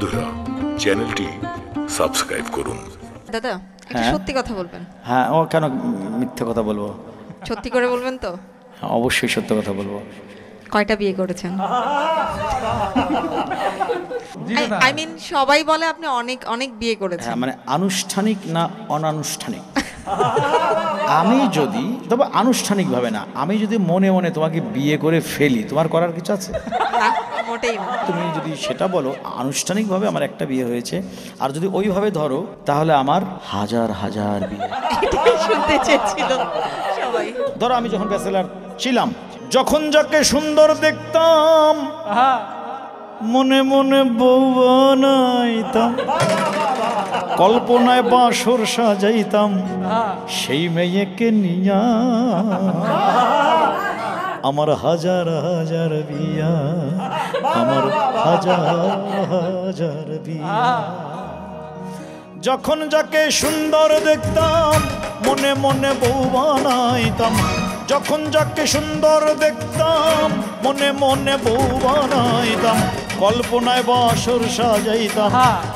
বন্ধুরা চ্যানেলটি সাবস্ক্রাইব করুন। দাদা একটা সত্যি কথা বলবেন। হ্যাঁ, ও কেন মিথ্যে কথা বলবো? সত্যি করে বলবেন তো? হ্যাঁ, অবশ্যই সত্য কথা বলবো। কয়টা বিয়ে করেছেন? আই মিন সবাই বলে আপনি অনেক অনেক বিয়ে করেছেন। হ্যাঁ, মানে আনুষ্ঠানিক না অনানুষ্ঠানিক? আমি যদি, তবে আনুষ্ঠানিকভাবে না, আমি যদি মনে মনে তোমাকে বিয়ে করে ফেলি, তোমার করার কিছু আছে? না, মোটেই না। তুমি যদি সেটা বলো, আনুষ্ঠানিকভাবে আমার একটা বিয়ে হয়েছে, আর যদি ওইভাবে ধরো তাহলে আমার হাজার হাজার বিয়ে। এটাই শুনতে চেয়েছিল সবাই। ধরো আমি যখন ব্যাচেলার ছিলাম, যখন যাকে সুন্দর দেখতাম মনে মনে বউ বানাইতাম, কল্পনায় বাসর সাজাইতাম, সেই মেয়েকে নিয়া আমার হাজার হাজার বিয়া, আমার হাজার হাজার বিয়া। যখন যাকে সুন্দর দেখতাম মনে মনে বউ বানাইতাম, যখন যাকে সুন্দর দেখতাম মনে মনে বউ বানাইতাম, কল্পনায় বাসর সাজাইতাম,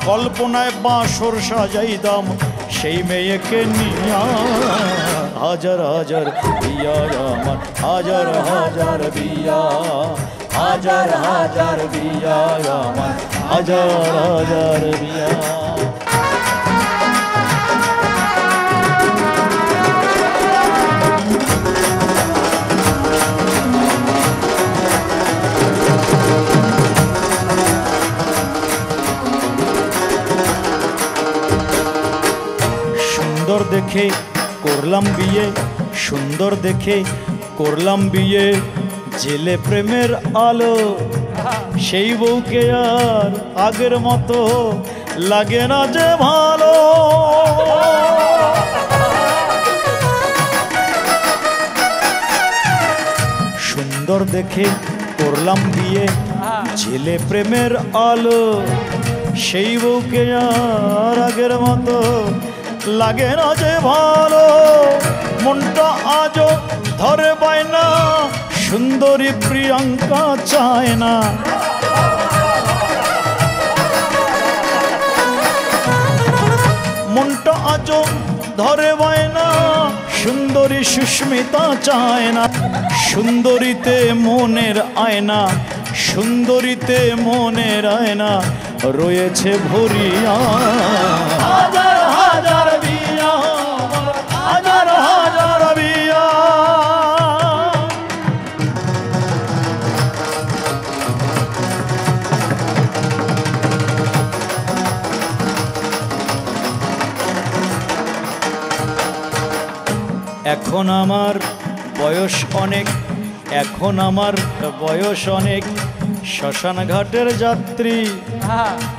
কল্পনায় বাসর সাজাইতাম, সেই মেয়েকে নিয়া হাজার হাজার বিয়া, আমার হাজার হাজার বিয়া, হাজার হাজার বিয়া, আমার হাজার হাজার বিয়া। সুন্দর দেখে করলাম বিয়ে, সুন্দর দেখে করলাম বিয়ে, জেলে প্রেমের আলো, সেই বউকে আর আগের মতো লাগে না যে ভালো। সুন্দর দেখে করলাম বিয়ে, জেলে প্রেমের আলো, সেই বউকে আর আগের মতো লাগে না যে ভালো। মনটা আজও ধরে বায়না, সুন্দরী প্রিয়াঙ্কা চায় না, মনটা আজও ধরে বায়না, সুন্দরী সুস্মিতা চায় না। সুন্দরীতে মনের আয়না, সুন্দরীতে মনের আয়না রয়েছে ভরিয়া, হাজার হাজার বিয়া, হাজার হাজার বিয়া। এখন আমার বয়স অনেক, এখন আমার বয়স অনেক, শ্মশান ঘাটের যাত্রী,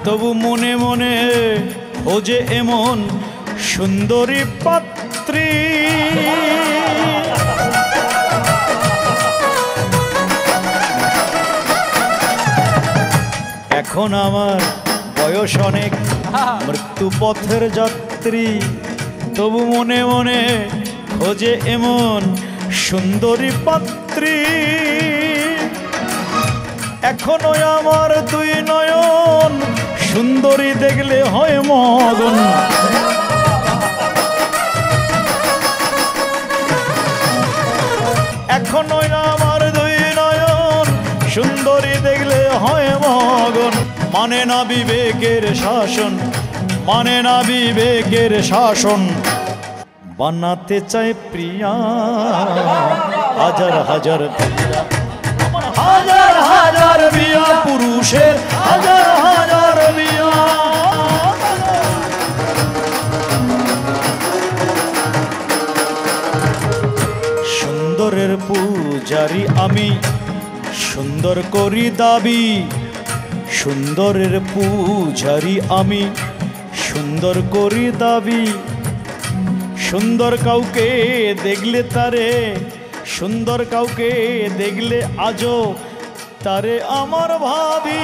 তবু মনে মনে খোঁজে এমন সুন্দরী পাত্রী। এখন আমার বয়স অনেক, মৃত্যু পথের যাত্রী, তবু মনে মনে খোঁজে এমন সুন্দরী পাত্রী। এখনো আমার দুই নয়ন সুন্দরী দেখলে হয় মগন, এখনো আমার দুই নয়ন সুন্দরী দেখলে হয় মগন। মানে না বিবেকের শাসন, মানে না বিবেকের শাসন, বানাতে চায় প্রিয়া হাজার হাজার বিয়া, হাজার হাজার বিয়া, পুরুষের হাজার হাজার বিয়া। সুন্দরের পূজারি আমি, সুন্দর করি দাবি, সুন্দরের পূজারি আমি, সুন্দর করি দাবি। সুন্দর কাউকে দেখলে তারে, সুন্দর কাউকে দেখলে আজও তারে আমার ভাবি।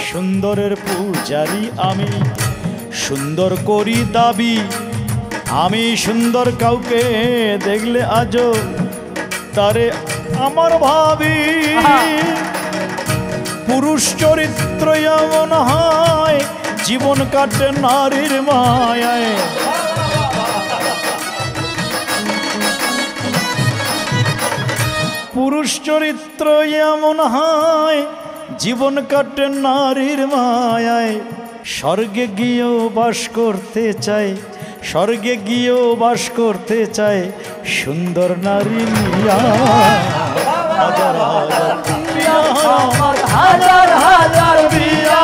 সুন্দরের পূজারি আমি, সুন্দর করি দাবি, আমি সুন্দর কাউকে দেখলে আজও তারে আমার ভাবি। পুরুষ চরিত্র এমন হয় জীবন কাটে নারীর মায়ায়। পুরুষ চরিত্র এমন হয় জীবন কাটে নারীর মায়ায়। স্বর্গে গিয়েও বাস করতে চাই, স্বর্গে গিয়েও বাস করতে চাই সুন্দর নারী নিয়া। হাজার হাজার বিয়া, হাজার হাজার বিয়া,